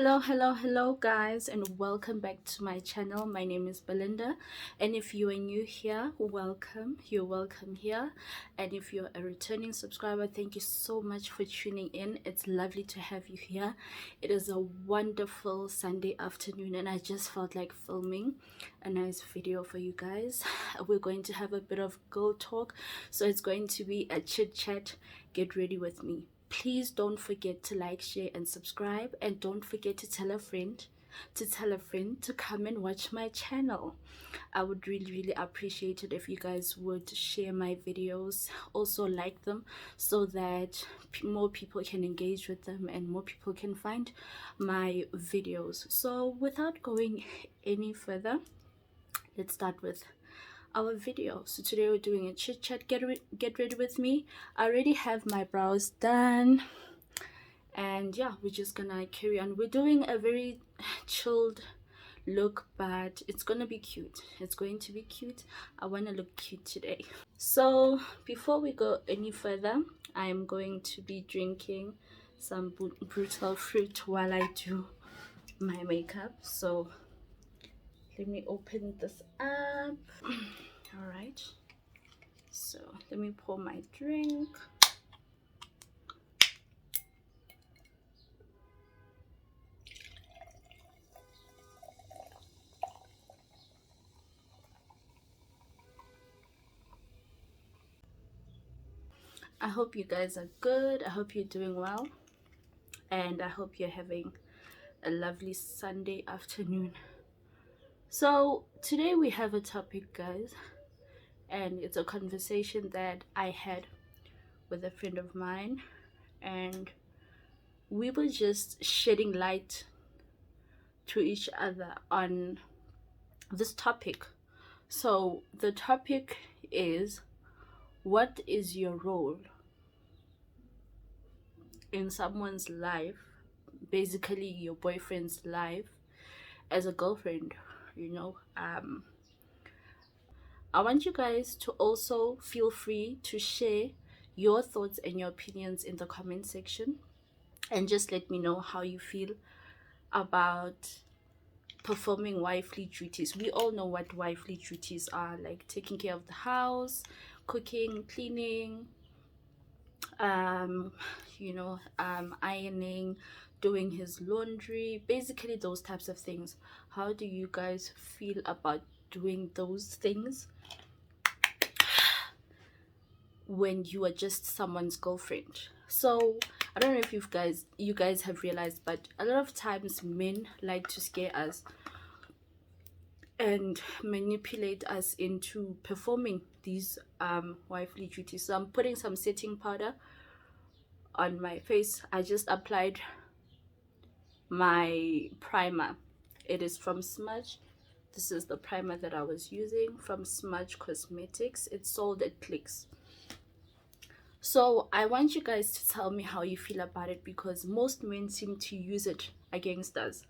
Hello guys, and welcome back to my channel. My name is Belinda, and if you are new here, welcome. You're welcome here. And if you're a returning subscriber, thank you so much for tuning in. It's lovely to have you here. It is a wonderful Sunday afternoon, and I just felt like filming a nice video for you guys. We're going to have a bit of girl talk, so it's going to be a chit chat. Get ready with me. Please don't forget to like, share and subscribe, and don't forget to tell a friend to come and watch my channel. I would really appreciate it if you guys would share my videos, also like them, so that more people can engage with them and more people can find my videos. So without going any further, let's start with our video. So today we're doing a chit chat. Get ready with me. I already have my brows done, and yeah, we're just gonna carry on. We're doing a very chilled look, but it's gonna be cute. It's going to be cute. I want to look cute today. So before we go any further, I am going to be drinking some brutal fruit while I do my makeup. So let me open this up. All right, so let me pour my drink. I hope you guys are good. I hope you're doing well, and I hope you're having a lovely Sunday afternoon. So today we have a topic, guys, and it's a conversation that I had with a friend of mine, and we were just shedding light to each other on this topic. So the topic is, what is your role in someone's life, basically your boyfriend's life, as a girlfriend? I want you guys to also feel free to share your thoughts and your opinions in the comment section, and just let me know how you feel about performing wifely duties. We all know what wifely duties are, like taking care of the house, cooking, cleaning, ironing, doing his laundry, basically those types of things. How do you guys feel about doing those things when you are just someone's girlfriend? So I don't know if you guys have realized, but a lot of times men like to scare us and manipulate us into performing these wifely duties. So I'm putting some setting powder on my face. I just applied my primer. It is from Smudge. This is the primer that I was using from Smudge Cosmetics. It's sold at Clicks. So I want you guys to tell me how you feel about it, because most men seem to use it against us.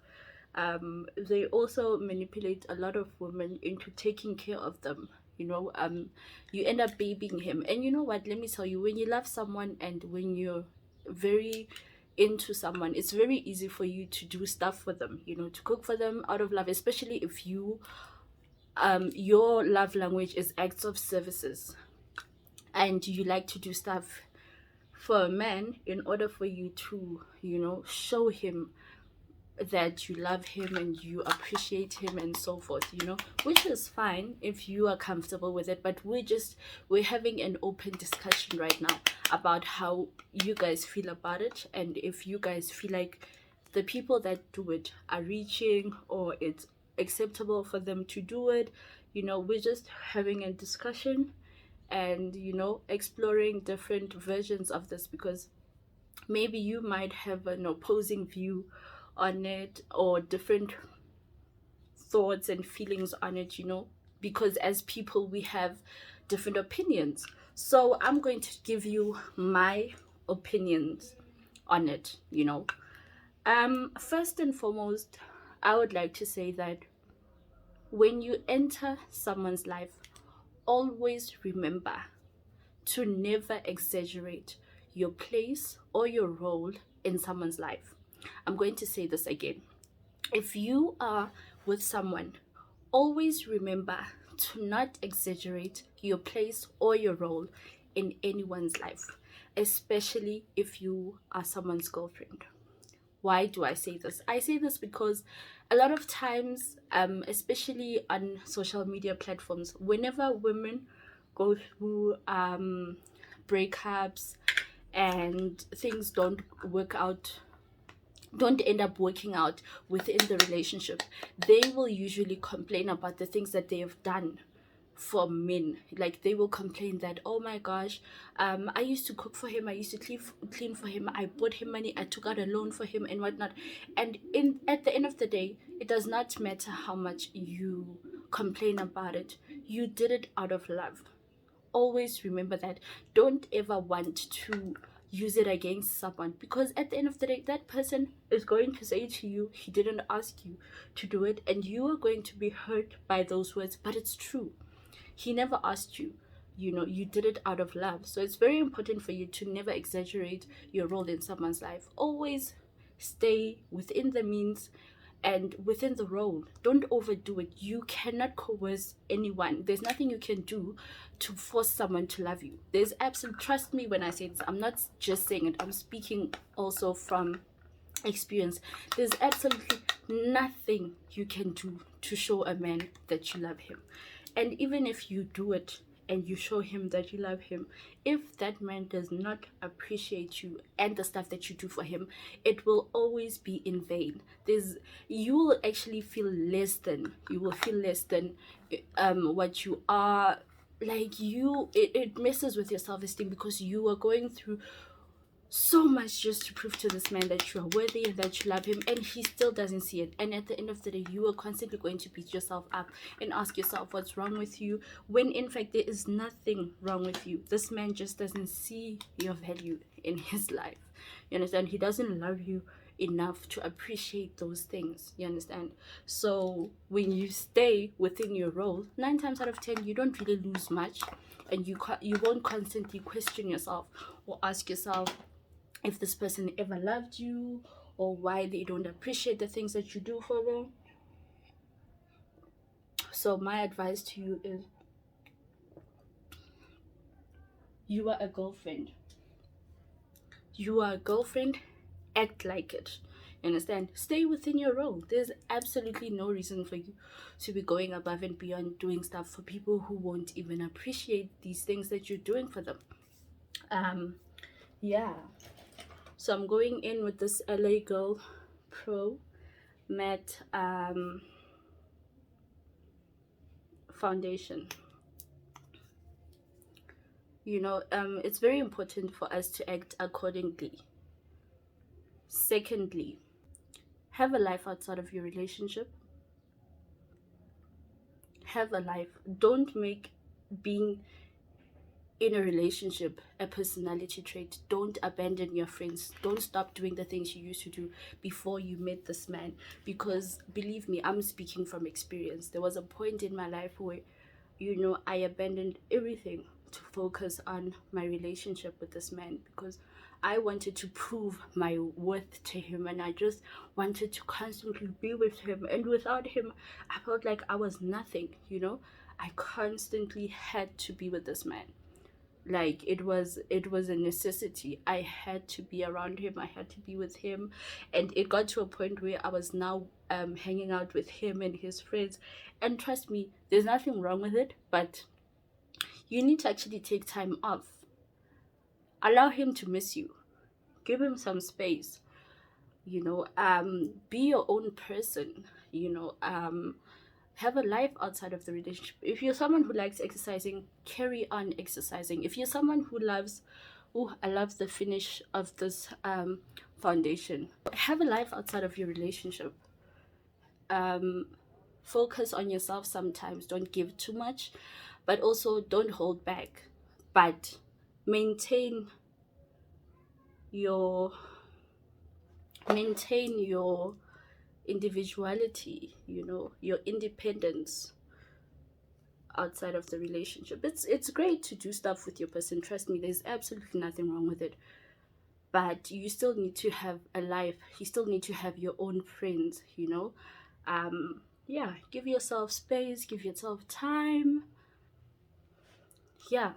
They also manipulate a lot of women into taking care of them. You end up babying him. And you know what, let me tell you, when you love someone and when you're very into someone, it's very easy for you to do stuff for them, to cook for them out of love, especially if your love language is acts of services, and you like to do stuff for a man in order for you to show him that you love him and you appreciate him and so forth, which is fine if you are comfortable with it. But we're having an open discussion right now about how you guys feel about it, and if you guys feel like the people that do it are reaching, or it's acceptable for them to do it. We're just having a discussion and exploring different versions of this, because maybe you might have an opposing view on it, or different thoughts and feelings on it, because as people we have different opinions. So I'm going to give you my opinions on it. First and foremost, I would like to say that when you enter someone's life, always remember to never exaggerate your place or your role in someone's life. I'm going to say this again. If you are with someone, always remember to not exaggerate your place or your role in anyone's life, especially if you are someone's girlfriend. Why do I say this? I say this because a lot of times, especially on social media platforms, whenever women go through breakups and things don't end up working out within the relationship, they will usually complain about the things that they have done for men. Like, they will complain that, oh my gosh, I used to cook for him, I used to clean for him, I bought him money, I took out a loan for him and whatnot. And at the end of the day, it does not matter how much you complain about it, you did it out of love. Always remember that. Don't ever want to use it against someone, because at the end of the day, that person is going to say to you, he didn't ask you to do it, and you are going to be hurt by those words. But it's true, he never asked you. You did it out of love. So it's very important for you to never exaggerate your role in someone's life. Always stay within the means and within the role. Don't overdo it. You cannot coerce anyone. There's nothing you can do to force someone to love you. There's absolute, trust me when I say this, I'm not just saying it, I'm speaking also from experience. There's absolutely nothing you can do to show a man that you love him. And even if you do it and you show him that you love him, if that man does not appreciate you and the stuff that you do for him, it will always be in vain. You will actually feel less than, what you are. Like, it messes with your self-esteem, because you are going through so much just to prove to this man that you are worthy and that you love him, and he still doesn't see it. And at the end of the day, you are constantly going to beat yourself up and ask yourself what's wrong with you, when in fact there is nothing wrong with you. This man just doesn't see your value in his life. You understand? He doesn't love you enough to appreciate those things. You understand? So when you stay within your role, 9 times out of 10 you don't really lose much, and you won't constantly question yourself or ask yourself if this person ever loved you, or why they don't appreciate the things that you do for them. So my advice to you is, you are a girlfriend. You are a girlfriend. Act like it. You understand? Stay within your role. There's absolutely no reason for you to be going above and beyond, doing stuff for people who won't even appreciate these things that you're doing for them. Yeah. So I'm going in with this LA Girl Pro Matte foundation. It's very important for us to act accordingly. Secondly, have a life outside of your relationship. Have a life. Don't make being in a relationship a personality trait. Don't abandon your friends. Don't stop doing the things you used to do before you met this man, because believe me, I'm speaking from experience. There was a point in my life where I abandoned everything to focus on my relationship with this man, because I wanted to prove my worth to him, and I just wanted to constantly be with him, and without him I felt like I was nothing. I constantly had to be with this man. Like, it was a necessity. I had to be around him, I had to be with him. And it got to a point where I was now hanging out with him and his friends, and trust me, there's nothing wrong with it, but you need to actually take time off. Allow him to miss you. Give him some space. Be your own person. Have a life outside of the relationship. If you're someone who likes exercising, carry on exercising. If you're someone who loves, I love the finish of this foundation. Have a life outside of your relationship. Focus on yourself sometimes. Don't give too much, but also don't hold back. But maintain your individuality, your independence outside of the relationship. It's great to do stuff with your person. Trust me, there's absolutely nothing wrong with it. but you still need to have a life. You still need to have your own friends, you know. Yeah, give yourself space, give yourself time. Yeah,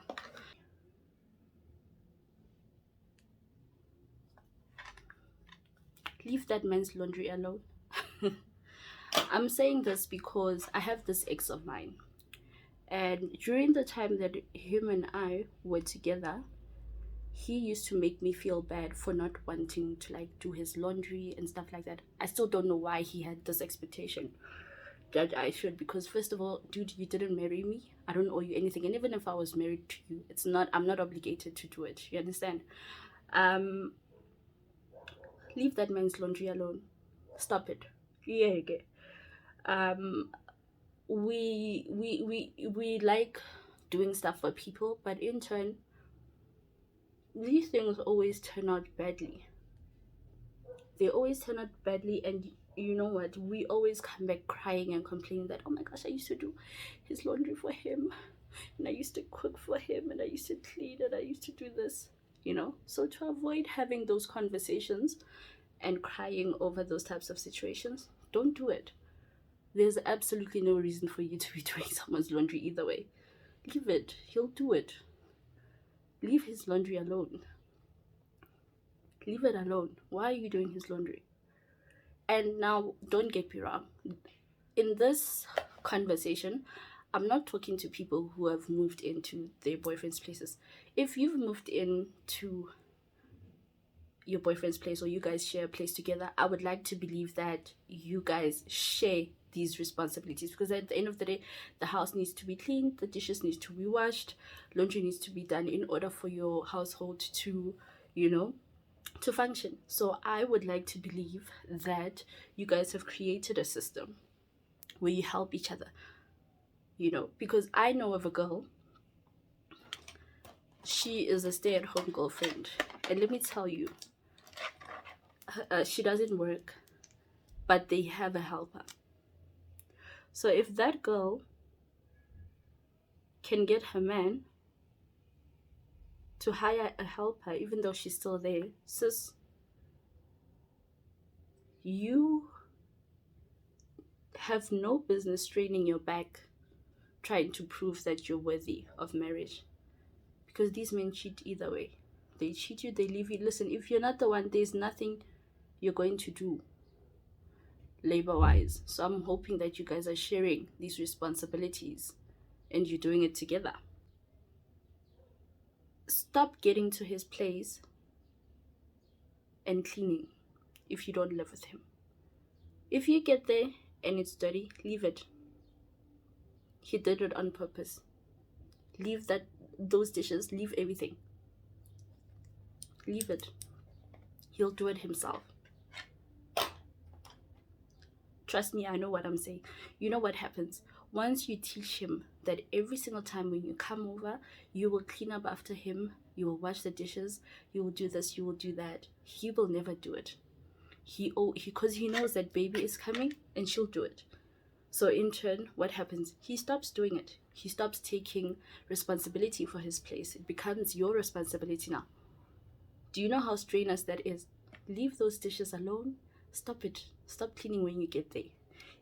leave that man's laundry alone. I'm saying this because I have this ex of mine, and during the time that him and I were together, he used to make me feel bad for not wanting to like do his laundry and stuff like that. I still don't know why he had this expectation that I should, because first of all, dude, you didn't marry me. I don't owe you anything. And even if I was married to you, I'm not obligated to do it. You understand? Um, leave that man's laundry alone. Stop it. Yeah, okay. Um, we like doing stuff for people, but in turn, these things always turn out badly. They always turn out badly, and you know what? We always come back crying and complaining that, oh my gosh, I used to do his laundry for him, and I used to cook for him, and I used to clean, and I used to do this, you know. So to avoid having those conversations and crying over those types of situations, don't do it. There's absolutely no reason for you to be doing someone's laundry either way. Leave it. He'll do it. Leave his laundry alone. Leave it alone. Why are you doing his laundry? And now, don't get me wrong. In this conversation, I'm not talking to people who have moved into their boyfriend's places. If you've moved into your boyfriend's place, or you guys share a place together, I would like to believe that you guys share these responsibilities, because at the end of the day, the house needs to be cleaned, the dishes need to be washed, laundry needs to be done in order for your household to, you know, to function. So I would like to believe that you guys have created a system where you help each other, you know, because I know of a girl. She is a stay-at-home girlfriend, and let me tell you, she doesn't work, but they have a helper. So if that girl can get her man to hire a helper, even though she's still there, sis, you have no business straining your back trying to prove that you're worthy of marriage, because these men cheat either way. They cheat you, they leave you. Listen, if you're not the one, there's nothing you're going to do labor wise. So I'm hoping that you guys are sharing these responsibilities and you're doing it together. Stop getting to his place and cleaning if you don't live with him. If you get there and it's dirty, leave it. He did it on purpose. Leave those dishes, leave everything. Leave it. He'll do it himself. Trust me, I know what I'm saying. You know what happens? Once you teach him that every single time when you come over, you will clean up after him, you will wash the dishes, you will do this, you will do that, he will never do it. Because he knows that baby is coming and she'll do it. So in turn, what happens? He stops doing it. He stops taking responsibility for his place. It becomes your responsibility now. Do you know how strenuous that is? Leave those dishes alone. Stop it. Stop cleaning when you get there.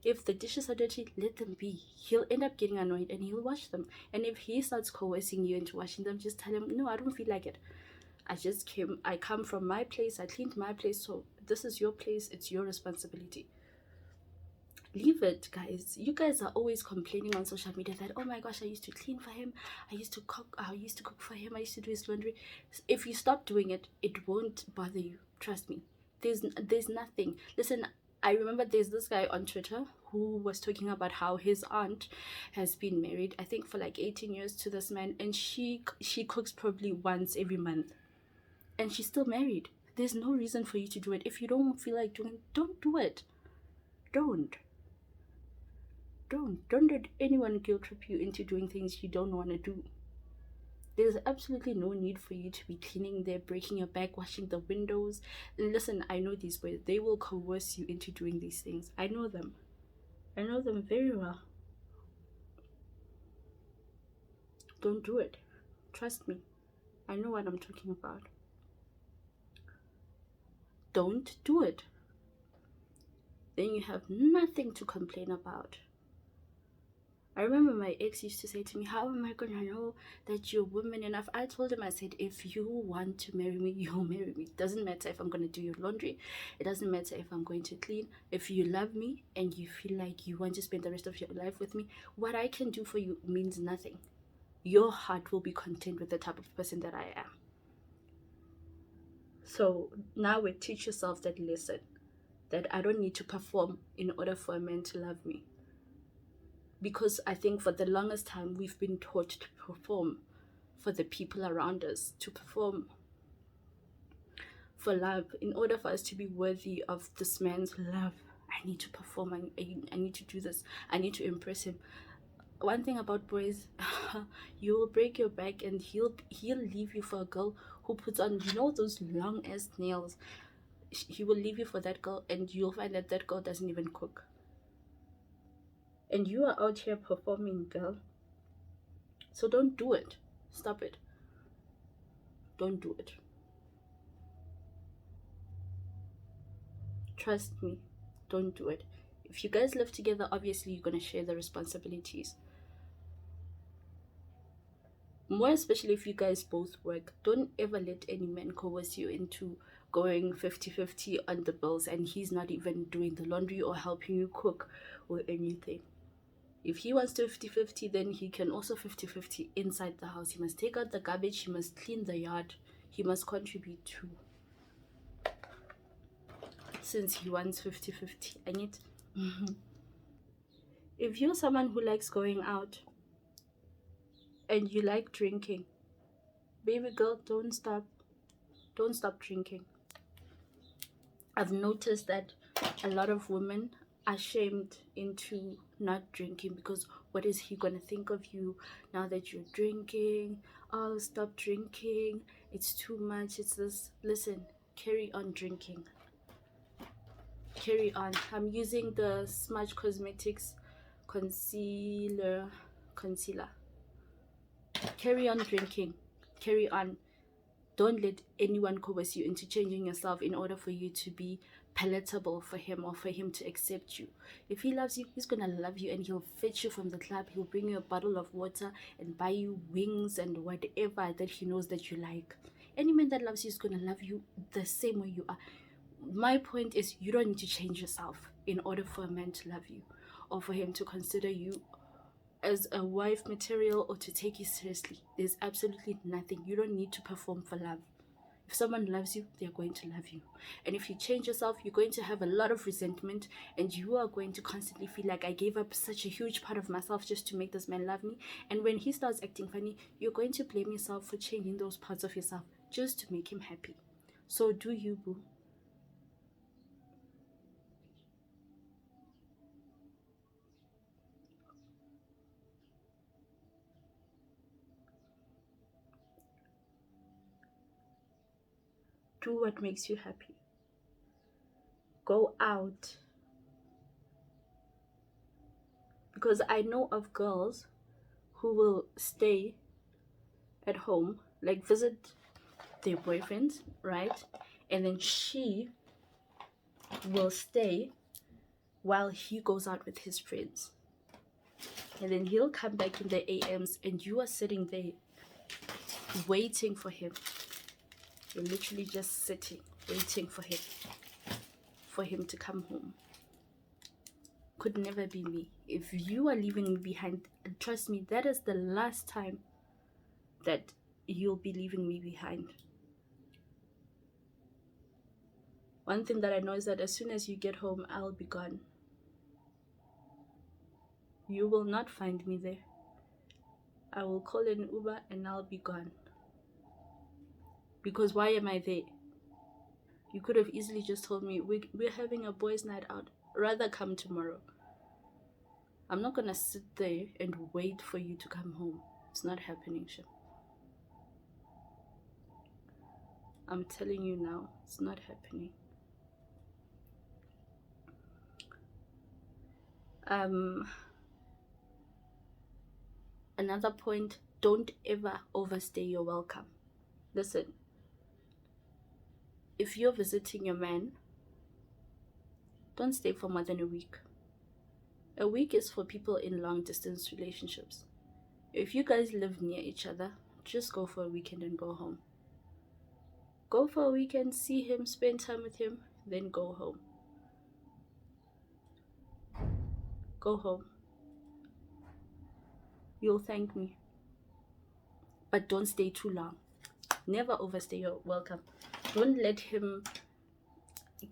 If the dishes are dirty, let them be. He'll end up getting annoyed and he'll wash them. And if he starts coercing you into washing them, just tell him, no, I don't feel like it. I come from my place, I cleaned my place, so this is your place, it's your responsibility. Leave it, guys. You guys are always complaining on social media that, oh my gosh, I used to clean for him, I used to cook for him, I used to do his laundry. If you stop doing it, it won't bother you. Trust me. There's nothing. Listen, I remember there's this guy on Twitter who was talking about how his aunt has been married, I think for like 18 years to this man, and she cooks probably once every month, and she's still married. There's no reason for you to do it. If you don't feel like doing it, don't do it. Don't let anyone guilt trip you into doing things you don't want to do. There's absolutely no need for you to be cleaning there, breaking your back, washing the windows. And listen, I know these boys. They will coerce you into doing these things. I know them. I know them very well. Don't do it. Trust me. I know what I'm talking about. don't do it. Then you have nothing to complain about. I remember my ex used to say to me, how am I going to know that you're woman enough? I told him, I said, if you want to marry me, you'll marry me. It doesn't matter if I'm going to do your laundry. It doesn't matter if I'm going to clean. If you love me and you feel like you want to spend the rest of your life with me, what I can do for you means nothing. Your heart will be content with the type of person that I am. So now teach yourself that lesson, that I don't need to perform in order for a man to love me. Because I think for the longest time, we've been taught to perform for the people around us, to perform for love. In order for us to be worthy of this man's love, I need to perform, I need to do this, I need to impress him. One thing about boys, you will break your back and he'll leave you for a girl who puts on, those long ass nails. He will leave you for that girl, and you'll find that that girl doesn't even cook. And you are out here performing, girl. So don't do it. Stop it. Don't do it. Trust me. Don't do it. If you guys live together, obviously you're going to share the responsibilities. More especially if you guys both work. Don't ever let any man coerce you into going 50-50 on the bills, and he's not even doing the laundry or helping you cook or anything. If he wants to 50-50, then he can also 50-50 inside the house. He must take out the garbage, he must clean the yard, he must contribute too. Since he wants 50-50, I need If you're someone who likes going out and you like drinking, baby girl, don't stop drinking. I've noticed that a lot of women are shamed into not drinking because what is he gonna think of you now that you're drinking? Oh, stop drinking, it's too much, it's this. Listen, carry on drinking, carry on. I'm using the Smudge Cosmetics concealer. Carry on drinking, carry on. Don't let anyone coerce you into changing yourself in order for you to be palatable for him or for him to accept you. If he loves you, he's gonna love you, and he'll fetch you from the club. He'll bring you a bottle of water and buy you wings and whatever that he knows that you like. Any man that loves you is gonna love you the same way you are. My point is, you don't need to change yourself in order for a man to love you or for him to consider you as a wife material or to take you seriously. There's absolutely nothing. You don't need to perform for love. If someone loves you, they're going to love you. And if you change yourself, you're going to have a lot of resentment, and you are going to constantly feel like, I gave up such a huge part of myself just to make this man love me. And when he starts acting funny, you're going to blame yourself for changing those parts of yourself just to make him happy. So do you, boo. Do what makes you happy. Go out. Because I know of girls who will stay at home, like visit their boyfriends, right? And then she will stay while he goes out with his friends. And then he'll come back in the AMs, and you are sitting there waiting for him. You're literally just sitting, waiting for him to come home. Could never be me. If you are leaving me behind, trust me, that is the last time that you'll be leaving me behind. One thing that I know is that as soon as you get home, I'll be gone. You will not find me there. I will call an Uber and I'll be gone. Because why am I there? You could have easily just told me, we're having a boys' night out. Rather come tomorrow. I'm not gonna sit there and wait for you to come home. It's not happening, Shem. I'm telling you now, it's not happening. Another point, don't ever overstay your welcome. Listen, if you're visiting your man, don't stay for more than a week. A week is for people in long distance relationships. If you guys live near each other, just go for a weekend and go home. Go for a weekend, see him, spend time with him, then go home. Go home. You'll thank me. But don't stay too long. Never overstay your welcome. Don't let him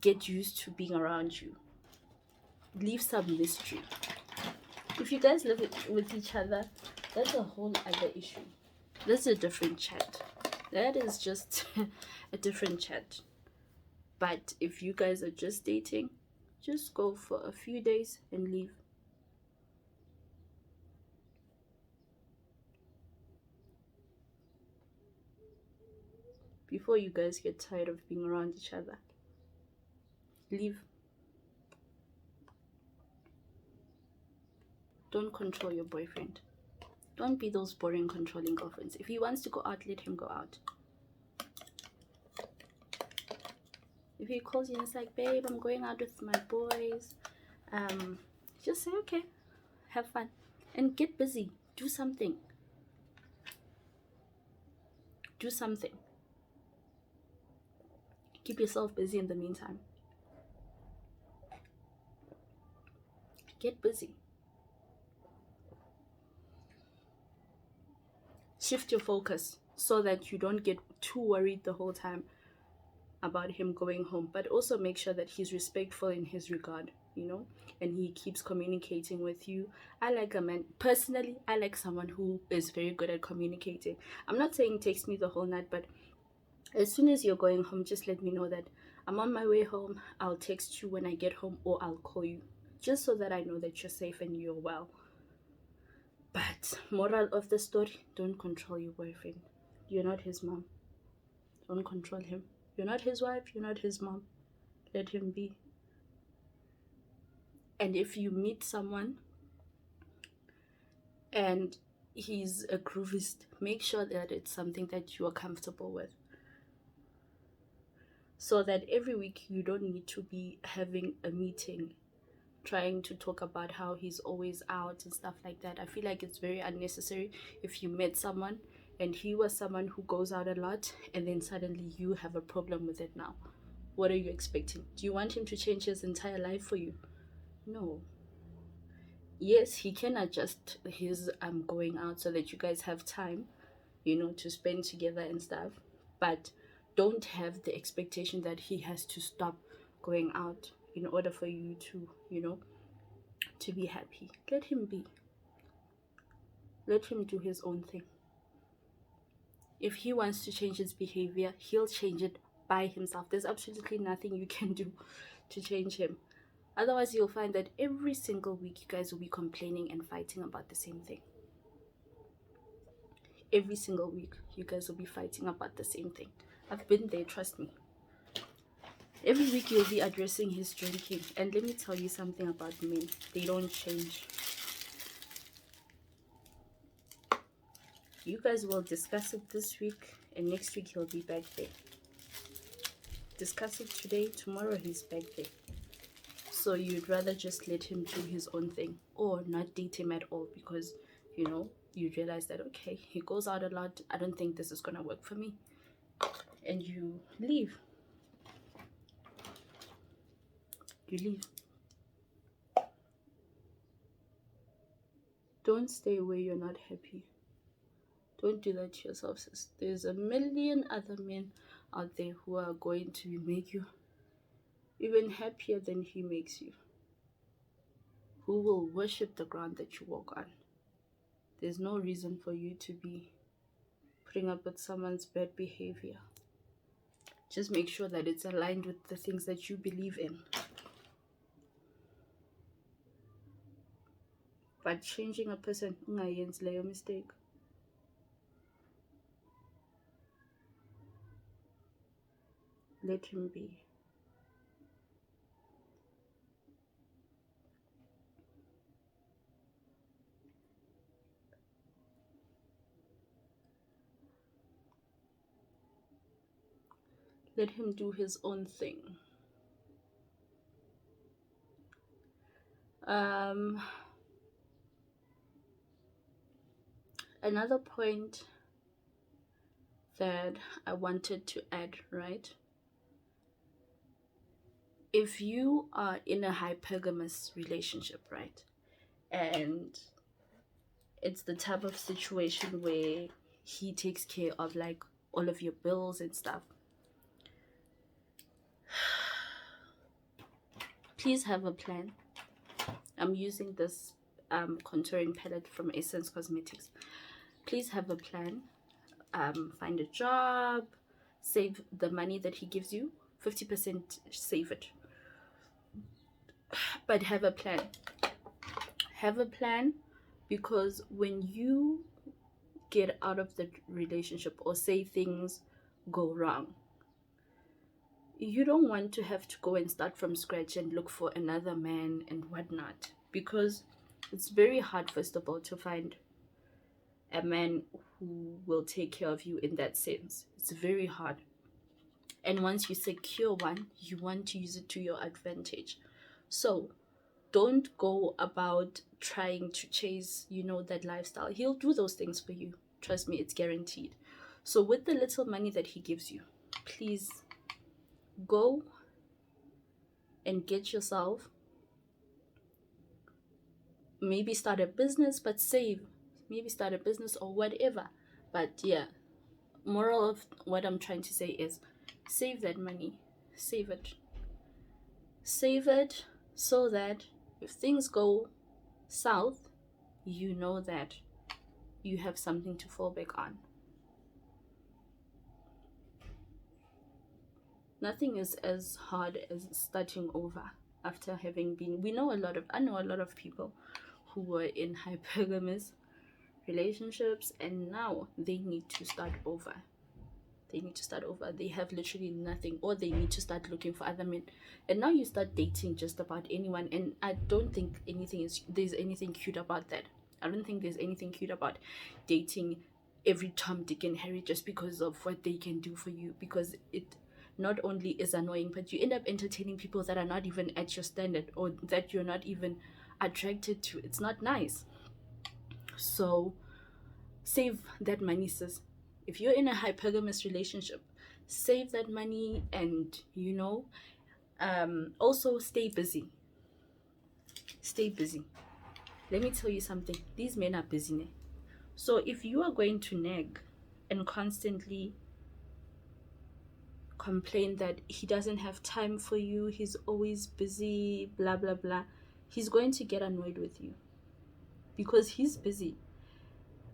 get used to being around you. Leave some mystery. If you guys live with each other, that's a whole other issue. That's a different chat. That is just a different chat. But if you guys are just dating, just go for a few days and leave. Before you guys get tired of being around each other, leave. Don't control your boyfriend. Don't be those boring, controlling girlfriends. If he wants to go out, let him go out. If he calls you and it's like, babe, I'm going out with my boys, just say, okay, have fun. And get busy. Do something. Do something. Keep yourself busy in the meantime. Get busy. Shift your focus so that you don't get too worried the whole time about him going home, but also make sure that he's respectful in his regard, and he keeps communicating with you. I like a man, personally, I like someone who is very good at communicating. I'm not saying text me the whole night, but as soon as you're going home, just let me know that I'm on my way home. I'll text you when I get home, or I'll call you, just so that I know that you're safe and you're well. But moral of the story, don't control your boyfriend. You're not his mom. Don't control him. You're not his wife. You're not his mom. Let him be. And if you meet someone and he's a groovist, make sure that it's something that you are comfortable with, so that every week you don't need to be having a meeting trying to talk about how he's always out and stuff like that. I feel like it's very unnecessary. If you met someone and he was someone who goes out a lot, and then suddenly you have a problem with it now, what are you expecting? Do you want him to change his entire life for you? No. Yes, he can adjust his going out so that you guys have time, to spend together and stuff, but don't have the expectation that he has to stop going out in order for you to, to be happy. Let him be. Let him do his own thing. If he wants to change his behavior, he'll change it by himself. There's absolutely nothing you can do to change him. Otherwise, you'll find that every single week you guys will be complaining and fighting about the same thing. Every single week you guys will be fighting about the same thing. I've been there, trust me. Every week you'll be addressing his drinking. And let me tell you something about men. They don't change. You guys will discuss it this week, and next week he'll be back there. Discuss it today, tomorrow he's back there. So you'd rather just let him do his own thing, or not date him at all, because, you realize that, okay, he goes out a lot. I don't think this is going to work for me. And you leave. You leave. Don't stay where you're not happy. Don't do that to yourself, sis. There's a million other men out there who are going to make you even happier than he makes you, who will worship the ground that you walk on. There's no reason for you to be putting up with someone's bad behavior. Just make sure that it's aligned with the things that you believe in. But changing a person, ungayenzi leyo mistake. Let him be. Let him do his own thing. Another point that I wanted to add, right? If you are in a hypergamous relationship, right, and it's the type of situation where he takes care of like all of your bills and stuff, please have a plan. I'm using this contouring palette from Essence Cosmetics. Please have a plan. Find a job, save the money that he gives you, 50% save it, but have a plan. Have a plan, because when you get out of the relationship or say things go wrong, you don't want to have to go and start from scratch and look for another man and whatnot, because it's very hard, first of all, to find a man who will take care of you in that sense. It's very hard. And once you secure one, you want to use it to your advantage. So don't go about trying to chase, that lifestyle. He'll do those things for you. Trust me, it's guaranteed. So with the little money that he gives you, please go and get yourself, maybe start a business, but save. Maybe start a business or whatever. But yeah, moral of what I'm trying to say is save that money. Save it. Save it so that if things go south, you know that you have something to fall back on. Nothing is as hard as starting over after having been. I know a lot of people who were in hypergamous relationships and now they need to start over. They have literally nothing, or they need to start looking for other men. And now you start dating just about anyone, and I don't think there's anything cute about that. I don't think there's anything cute about dating every Tom, Dick, and Harry just because of what they can do for you, because it not only is annoying, but you end up entertaining people that are not even at your standard or that you're not even attracted to. It's not nice. So save that money, sis. If you're in a hypergamous relationship, save that money, and also stay busy. Let me tell you something, these men are busy. So if you are going to nag and constantly complain that he doesn't have time for you, he's always busy, blah blah blah, he's going to get annoyed with you because he's busy.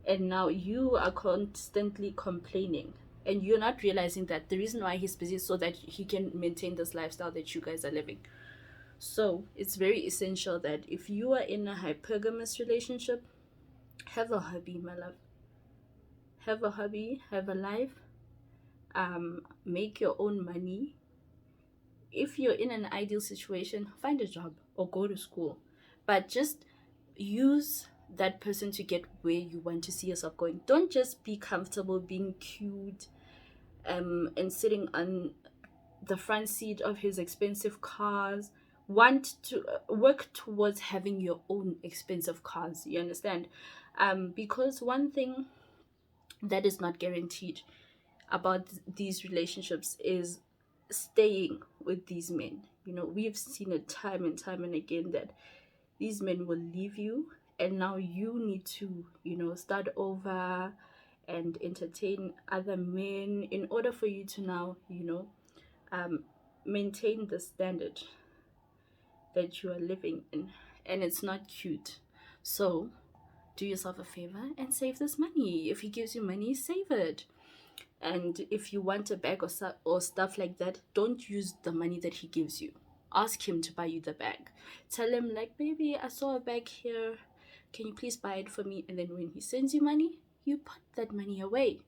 And now you are constantly complaining, and you're not realizing that the reason why he's busy is so that he can maintain this lifestyle that you guys are living. So it's very essential that if you are in a hypergamous relationship, have a hobby, my love. Have a hobby, have a life, make your own money. If you're in an ideal situation, find a job or go to school, but just use that person to get where you want to see yourself going. Don't just be comfortable being cute and sitting on the front seat of his expensive cars. Want to work towards having your own expensive cars, you understand? Because one thing that is not guaranteed about these relationships is staying with these men. We've seen it time and time and again that these men will leave you, and now you need to start over and entertain other men in order for you to now maintain the standard that you are living in. And it's not cute. So do yourself a favor and save this money. If he gives you money, save it. And if you want a bag or stuff like that, don't use the money that he gives you. Ask him to buy you the bag. Tell him, like, baby, I saw a bag here. Can you please buy it for me? And then when he sends you money, you put that money away.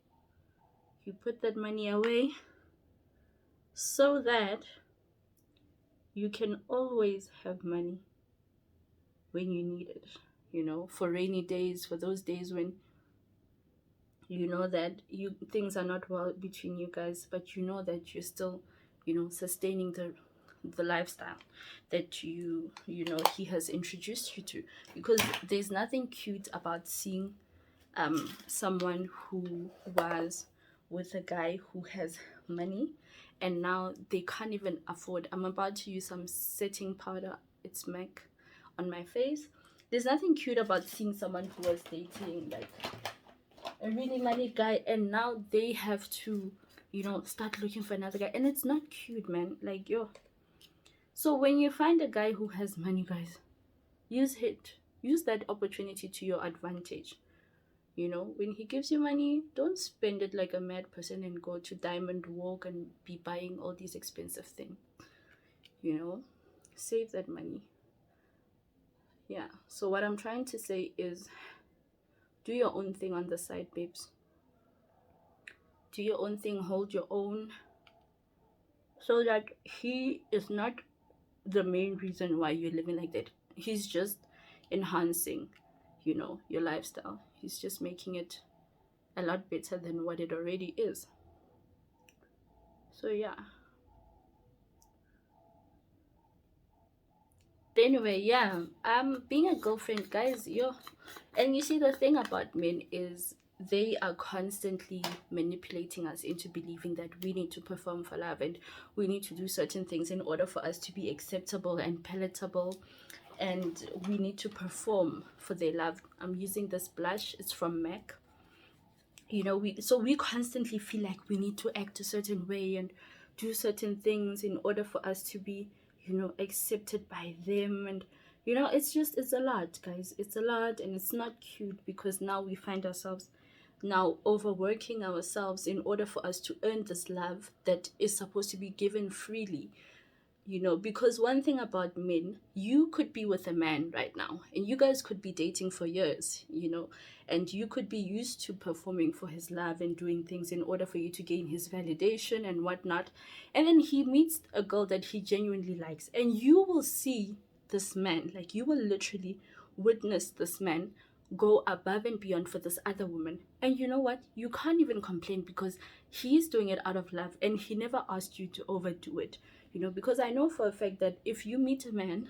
So that you can always have money when you need it. For rainy days, for those days when You know that things are not well between you guys, but you know that you're still, sustaining the lifestyle that he has introduced you to. Because there's nothing cute about seeing someone who was with a guy who has money, and now they can't even afford. I'm about to use some setting powder. It's MAC on my face. There's nothing cute about seeing someone who was dating like a really money guy, and now they have to, start looking for another guy, and it's not cute, man. Like, yo. So when you find a guy who has money, guys, use that opportunity to your advantage. When he gives you money, don't spend it like a mad person and go to Diamond Walk and be buying all these expensive things. Save that money. Yeah. So what I'm trying to say is, do your own thing on the side, babes. Do your own thing, hold your own, so that he is not the main reason why you're living like that. He's just enhancing, your lifestyle. He's just making it a lot better than what it already is. So yeah. Anyway, yeah, being a girlfriend, guys, and you see, the thing about men is they are constantly manipulating us into believing that we need to perform for love, and we need to do certain things in order for us to be acceptable and palatable, and we need to perform for their love. I'm using this blush, it's from MAC. We constantly feel like we need to act a certain way and do certain things in order for us to be, accepted by them. And it's a lot, guys. It's a lot, and it's not cute, because now we find ourselves now overworking ourselves in order for us to earn this love that is supposed to be given freely. Because one thing about men, you could be with a man right now and you guys could be dating for years, and you could be used to performing for his love and doing things in order for you to gain his validation and whatnot. And then he meets a girl that he genuinely likes, and you will see this man, like, you will literally witness this man go above and beyond for this other woman. And you know what? You can't even complain, because he's doing it out of love and he never asked you to overdo it. Because I know for a fact that if you meet a man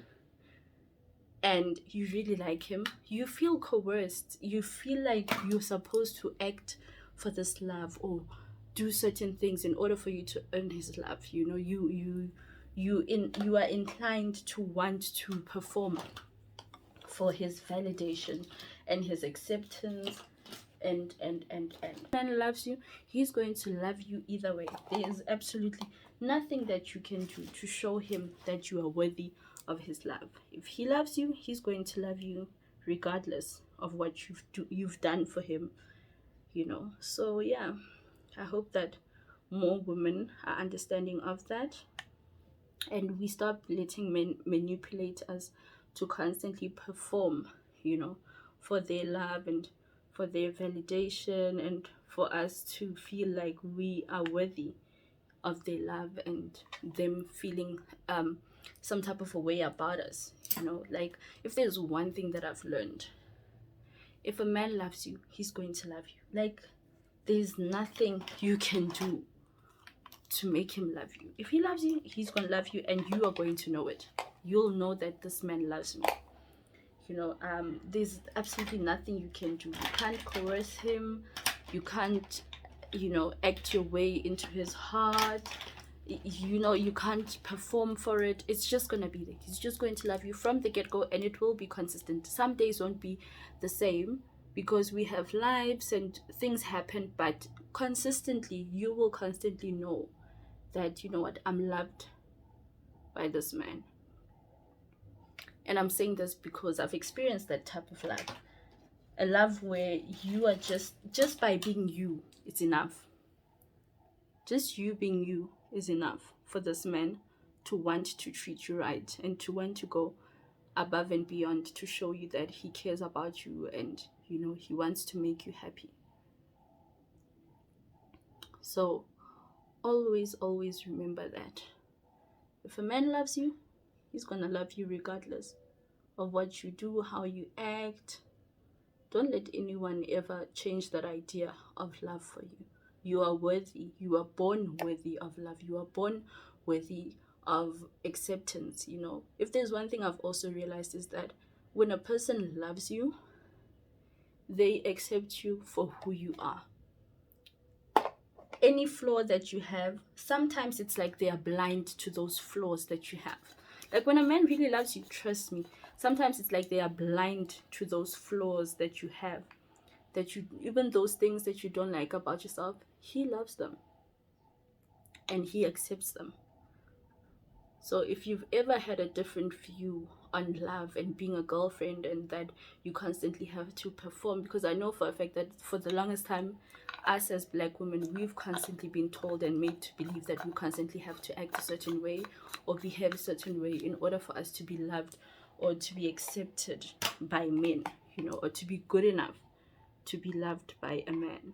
and you really like him, you feel coerced. You feel like you're supposed to act for this love or do certain things in order for you to earn his love. You are inclined to want to perform for his validation and his acceptance. And man loves you, he's going to love you either way. There is absolutely nothing that you can do to show him that you are worthy of his love. If he loves you, he's going to love you regardless of what you've done for him. So yeah, I hope that more women are understanding of that, and we stop letting men manipulate us to constantly perform, for their love and for their validation, and for us to feel like we are worthy of their love and them feeling some type of a way about us. Like, if there's one thing that I've learned, if a man loves you, he's going to love you. Like, there's nothing you can do to make him love you. If he loves you, he's going to love you, and you are going to know it. You'll know that this man loves me. There's absolutely nothing you can do. You can't coerce him. You can't, act your way into his heart. You can't perform for it. It's just going to be there. He's just going to love you from the get-go, and it will be consistent. Some days won't be the same because we have lives and things happen, but consistently, you will constantly know that, I'm loved by this man. And I'm saying this because I've experienced that type of love. A love where you are just by being you, it's enough. Just you being you is enough for this man to want to treat you right and to want to go above and beyond to show you that he cares about you, and, he wants to make you happy. So always remember that if a man loves you, he's gonna love you regardless of what you do, how you act. Don't let anyone ever change that idea of love for you. You are worthy. You are born worthy of love. You are born worthy of acceptance. You know, if there's one thing I've also realized is that when a person loves you, they accept you for who you are. Any flaw that you have, sometimes it's like they are blind to those flaws that you have. Like when a man really loves you, trust me, sometimes it's like they are blind to those flaws that you have, that you, even those things that you don't like about yourself, he loves them and he accepts them. So if you've ever had a different view on love and being a girlfriend, and that you constantly have to perform, because I know for a fact that for the longest time, us as Black women, we've constantly been told and made to believe that we constantly have to act a certain way or behave a certain way in order for us to be loved or to be accepted by men, you know, or to be good enough to be loved by a man.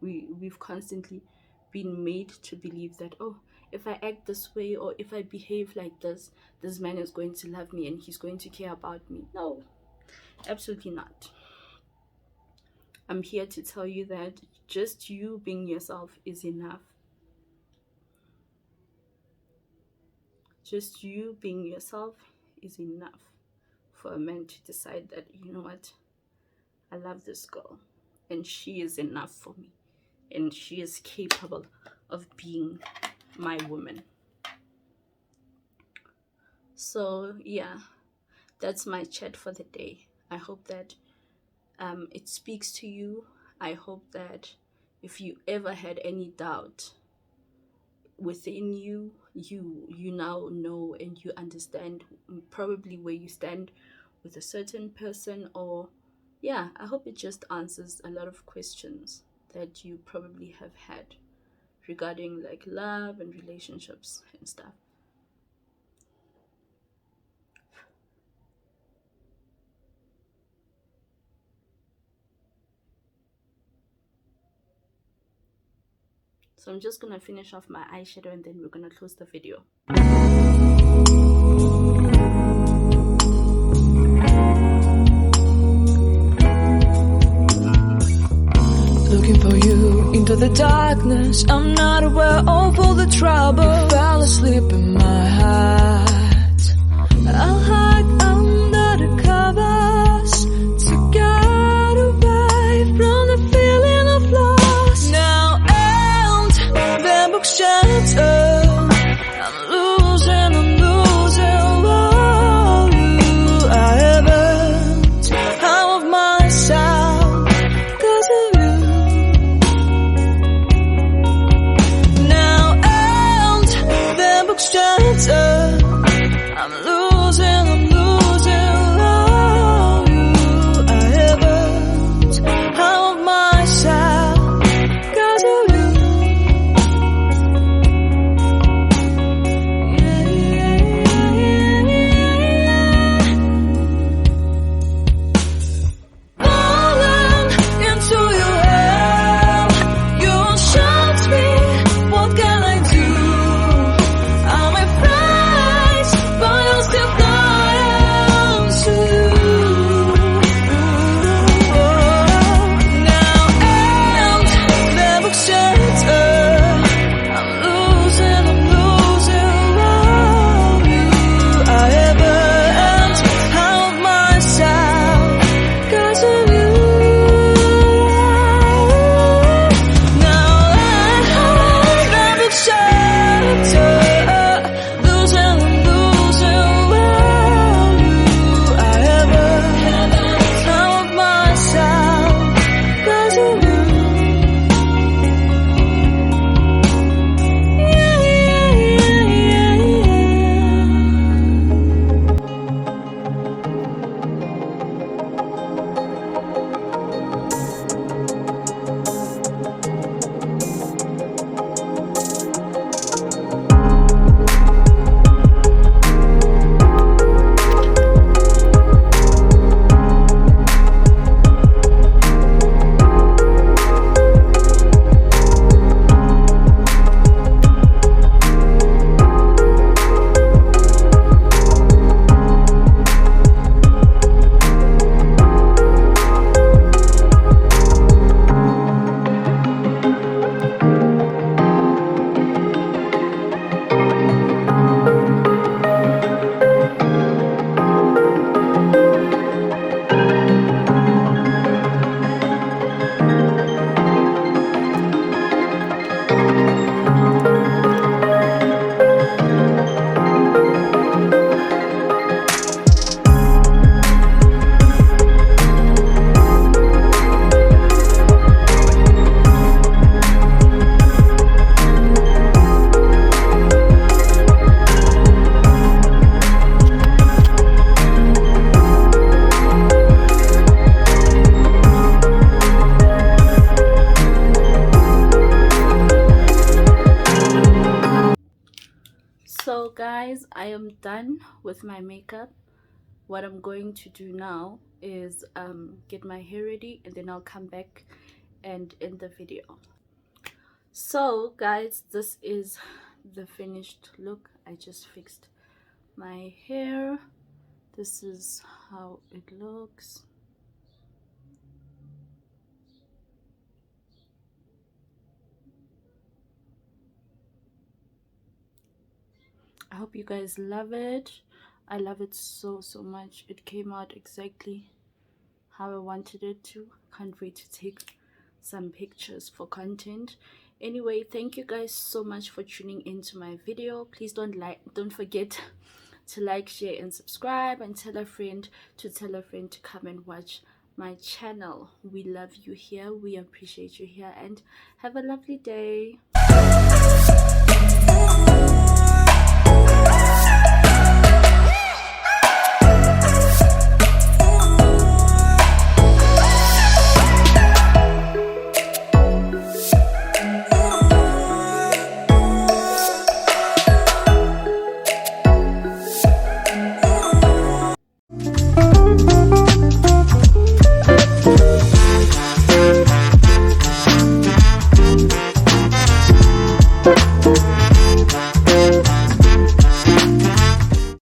We've constantly been made to believe that, oh, if I act this way or if I behave like this man is going to love me and he's going to care about me. No, absolutely not. I'm here to tell you that just you being yourself is enough. Just you being yourself is enough for a man to decide that, you know what, I love this girl and she is enough for me and she is capable of being my woman. So yeah, that's my chat for the day. I hope that it speaks to you. I hope that if you ever had any doubt within you, you now know and you understand probably where you stand with a certain person. Or yeah, I hope it just answers a lot of questions that you probably have had regarding like love and relationships and stuff. So I'm just gonna finish off my eyeshadow and then we're gonna close the video. Looking for you into the darkness, I'm not aware of all the trouble. You fell asleep in my heart. I'll hide under the covers to get away from the feeling of loss. Now and the book shattered, I'm losing all I haven't out of myself 'cause of you. I'm losing So guys, I am done with my makeup. What I'm going to do now is get my hair ready, and then I'll come back and end the video. So guys, this is the finished look. I just fixed my hair. This is how it looks. I hope you guys love it. I love it so much. It came out exactly how I wanted it to. Can't wait to take some pictures for content. Anyway, thank you guys so much for tuning into my video. Please don't forget to like, share and subscribe, and tell a friend to come and watch my channel. We love you here, we appreciate you here, and have a lovely day.